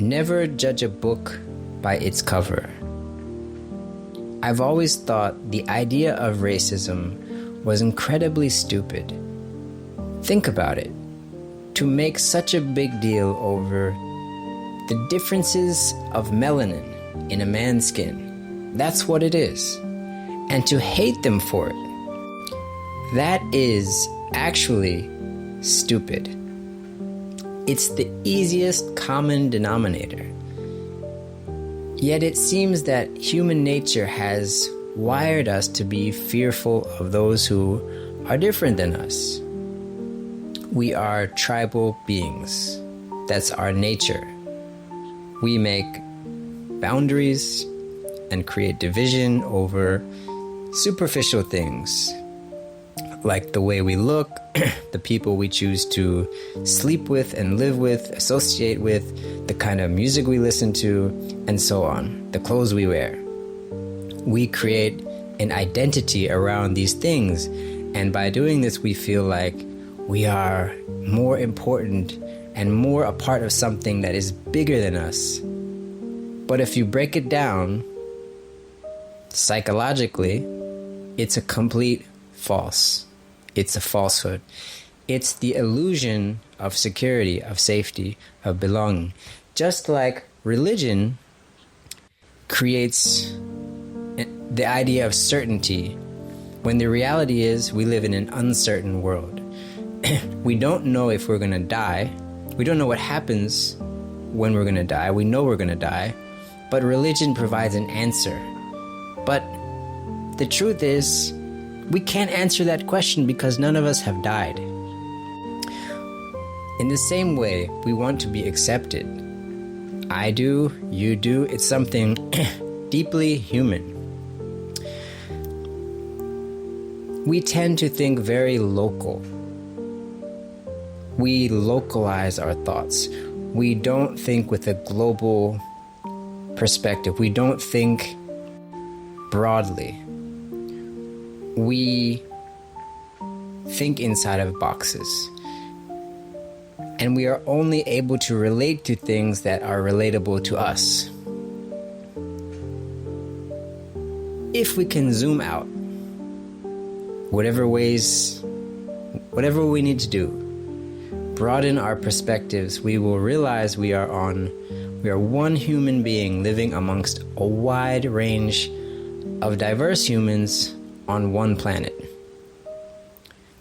Never judge a book by its cover. I've always thought the idea of racism was incredibly stupid. Think about it. To make such a big deal over the differences of melanin in a man's skin, that's what it is. And to hate them for it, that is actually stupid. It's the easiest common denominator. Yet it seems that human nature has wired us to be fearful of those who are different than us. We are tribal beings. That's our nature. We make boundaries and create division over superficial things, like the way we look, the people we choose to sleep with and live with, associate with, the kind of music we listen to, and so on, the clothes we wear. We create an identity around these things, and by doing this, we feel like we are more important and more a part of something that is bigger than us. But if you break it down, psychologically, it's a complete false. It's a falsehood. It's the illusion of security, of safety, of belonging. Just like religion creates the idea of certainty, when the reality is we live in an uncertain world. We don't know if we're going to die. We don't know what happens when we're going to die. We know we're going to die. But religion provides an answer. But the truth is, we can't answer that question because none of us have died. In the same way, we want to be accepted. I do, you do. It's something deeply human. We tend to think very local. We localize our thoughts. We don't think with a global perspective. We don't think broadly. We think inside of boxes. And we are only able to relate to things that are relatable to us. If we can zoom out, whatever we need to do, broaden our perspectives, we will realize we are one human being living amongst a wide range of diverse humans on one planet.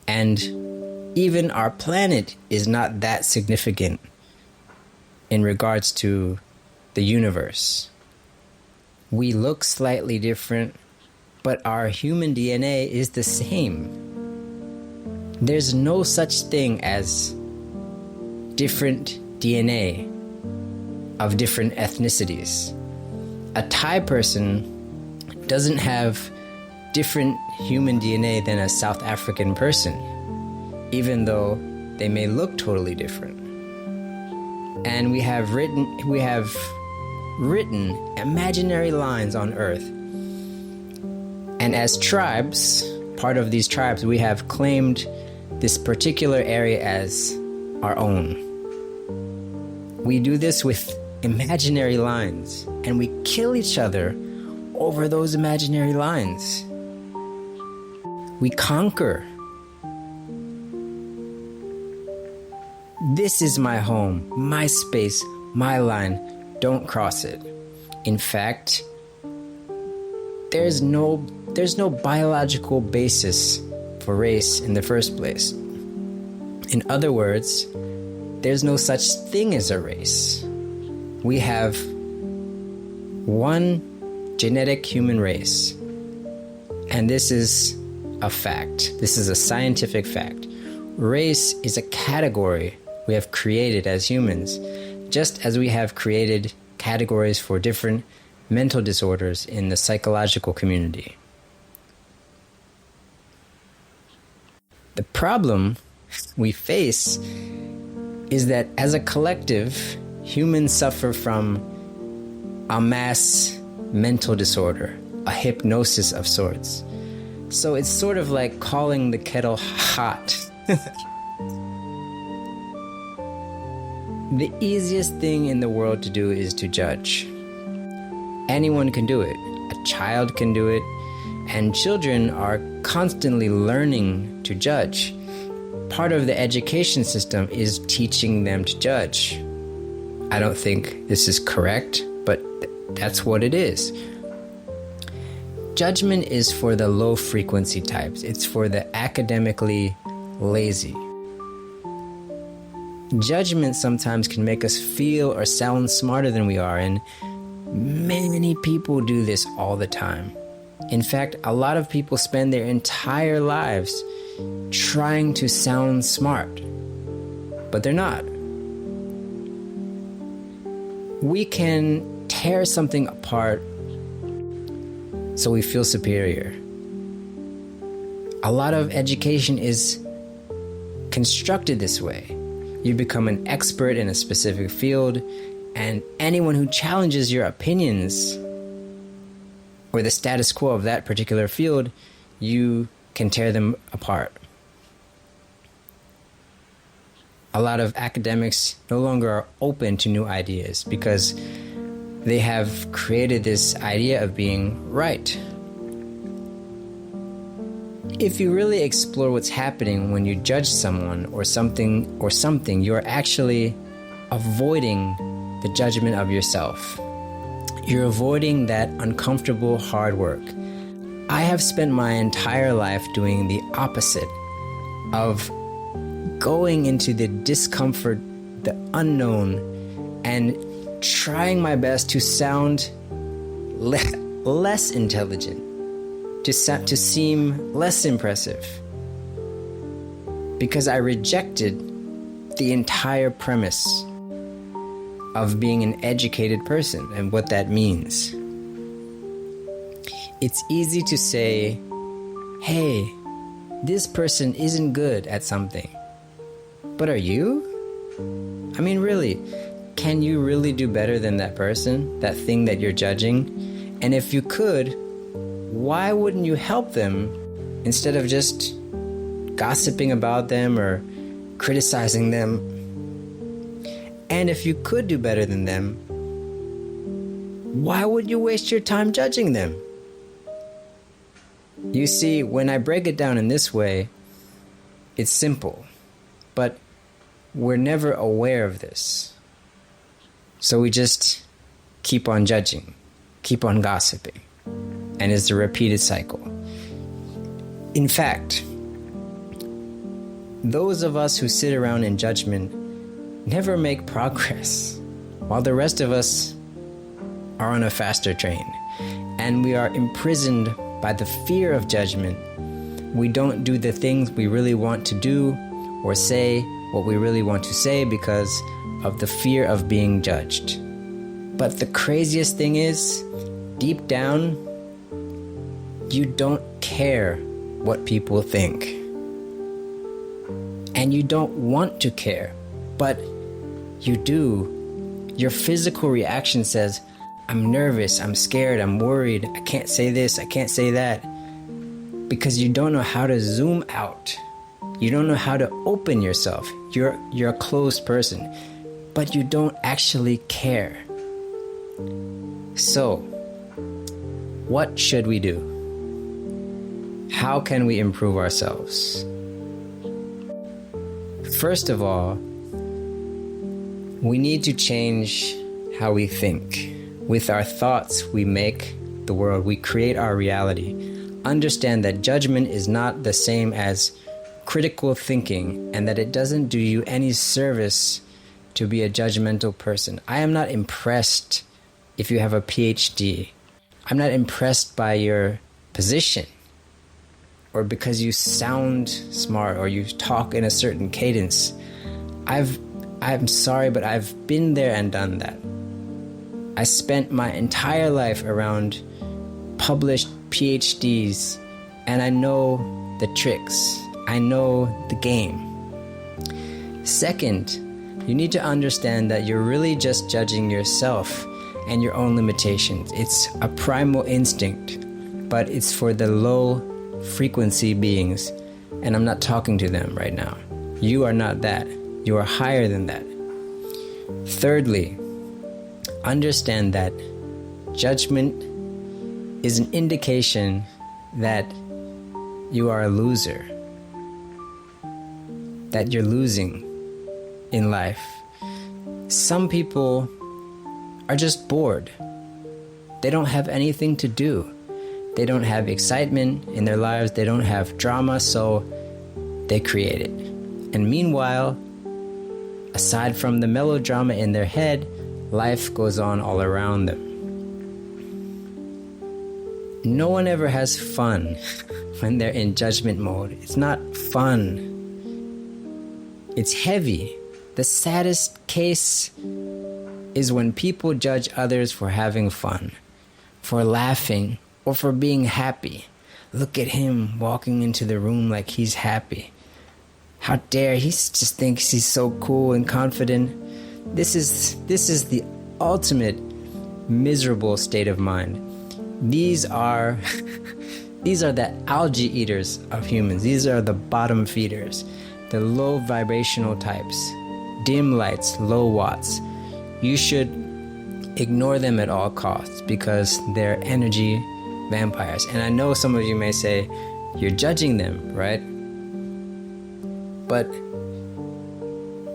And even our planet is not that significant in regards to the universe. We look slightly different, but our human DNA is the same. There's no such thing as different DNA of different ethnicities. A Thai person doesn't have different human DNA than a South African person, even though they may look totally different. And we have written imaginary lines on Earth. And as tribes, part of these tribes, we have claimed this particular area as our own. We do this with imaginary lines, and we kill each other over those imaginary lines. We conquer. This is my home, my space, my line. Don't cross it. In fact, there's no biological basis for race in the first place. In other words, there's no such thing as a race. We have one genetic human race. And this is a fact. This is a scientific fact. Race is a category we have created as humans, just as we have created categories for different mental disorders in the psychological community. The problem we face is that as a collective, humans suffer from a mass mental disorder, a hypnosis of sorts. So it's sort of like calling the kettle hot. The easiest thing in the world to do is to judge. Anyone can do it. A child can do it. And children are constantly learning to judge. Part of the education system is teaching them to judge. I don't think this is correct, but that's what it is. Judgment is for the low frequency types. It's for the academically lazy. Judgment sometimes can make us feel or sound smarter than we are, and many people do this all the time. In fact, a lot of people spend their entire lives trying to sound smart, but they're not. We can tear something apart so we feel superior. A lot of education is constructed this way. You become an expert in a specific field, and anyone who challenges your opinions or the status quo of that particular field, you can tear them apart. A lot of academics no longer are open to new ideas because they have created this idea of being right. If you really explore what's happening when you judge someone or something, you're actually avoiding the judgment of yourself. You're avoiding that uncomfortable hard work. I have spent my entire life doing the opposite of going into the discomfort, the unknown, and trying my best to sound less intelligent, to seem less impressive, because I rejected the entire premise of being an educated person and what that means. It's easy to say, hey, this person isn't good at something. But are you? I mean, really, can you really do better than that person, that thing that you're judging? And if you could, why wouldn't you help them instead of just gossiping about them or criticizing them? And if you could do better than them, why would you waste your time judging them? You see, when I break it down in this way, it's simple, but we're never aware of this. So we just keep on judging, keep on gossiping, and it's a repeated cycle. In fact, those of us who sit around in judgment never make progress, while the rest of us are on a faster train, and we are imprisoned by the fear of judgment. We don't do the things we really want to do or say what we really want to say because of the fear of being judged. But the craziest thing is, deep down, you don't care what people think. And you don't want to care, but you do. Your physical reaction says, I'm nervous, I'm scared, I'm worried, I can't say this, I can't say that. Because you don't know how to zoom out. You don't know how to open yourself. You're a closed person, but you don't actually care. So, what should we do? How can we improve ourselves? First of all, we need to change how we think. With our thoughts, we make the world, we create our reality. Understand that judgment is not the same as critical thinking, and that it doesn't do you any service to be a judgmental person. I am not impressed if you have a PhD. I'm not impressed by your position, or because you sound smart, or you talk in a certain cadence. I'm sorry, but I've been there and done that. I spent my entire life around published PhDs, and I know the tricks. I know the game. Second, you need to understand that you're really just judging yourself and your own limitations. It's a primal instinct, but it's for the low frequency beings, and I'm not talking to them right now. You are not that. You are higher than that. Thirdly, understand that judgment is an indication that you are a loser, that you're losing in life. Some people are just bored. They don't have anything to do. They don't have excitement in their lives. They don't have drama, so they create it. And meanwhile, aside from the melodrama in their head, life goes on all around them. No one ever has fun when they're in judgment mode. It's not fun. It's heavy. The saddest case is when people judge others for having fun, for laughing, or for being happy. Look at him walking into the room like he's happy. How dare he just thinks he's so cool and confident. This is the ultimate miserable state of mind. These are the algae eaters of humans. These are the bottom feeders, the low vibrational types, dim lights, low watts. You should ignore them at all costs because they're energy vampires. And I know some of you may say, you're judging them, right? But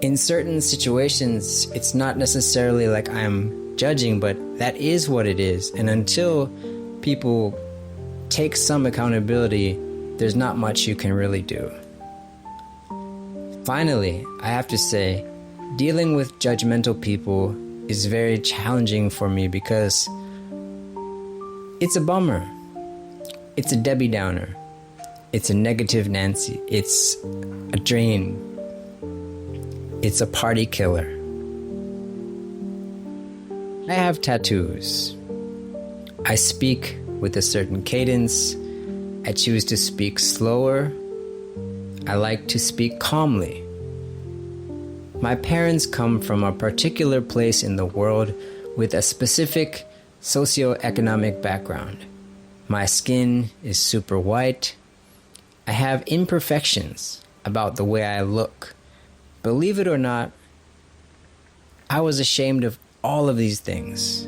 in certain situations, it's not necessarily like I'm judging, but that is what it is. And until people take some accountability, there's not much you can really do. Finally, I have to say, dealing with judgmental people is very challenging for me because it's a bummer. It's a Debbie Downer. It's a negative Nancy. It's a drain. It's a party killer. I have tattoos. I speak with a certain cadence. I choose to speak slower. I like to speak calmly. My parents come from a particular place in the world with a specific socioeconomic background. My skin is super white. I have imperfections about the way I look. Believe it or not, I was ashamed of all of these things.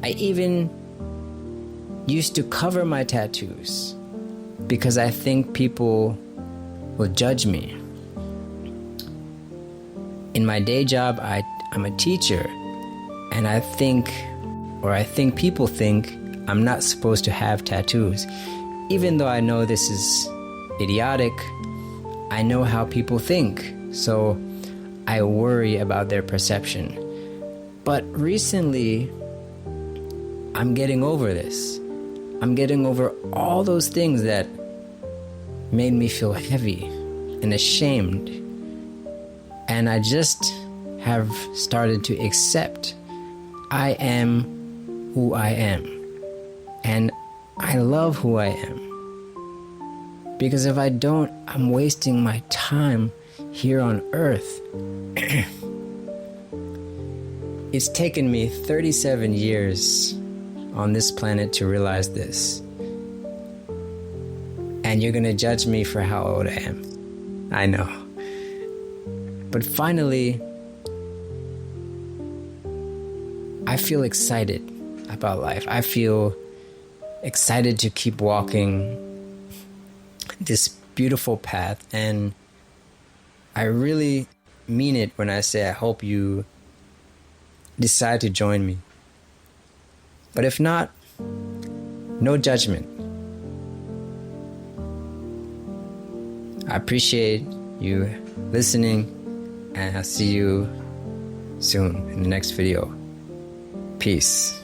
I even used to cover my tattoos because I think people will judge me. In my day job, I'm a teacher, and I think people think I'm not supposed to have tattoos. Even though I know this is idiotic, I know how people think, so I worry about their perception. But recently, I'm getting over this. I'm getting over all those things that made me feel heavy and ashamed. And I just have started to accept I am who I am. And I love who I am. Because if I don't, I'm wasting my time here on earth. It's taken me 37 years on this planet to realize this. And you're gonna judge me for how old I am. I know. But finally, I feel excited about life. I feel excited to keep walking this beautiful path, and I really mean it when I say I hope you decide to join me. But if not, no judgment. I appreciate you listening, and I'll see you soon in the next video. Peace.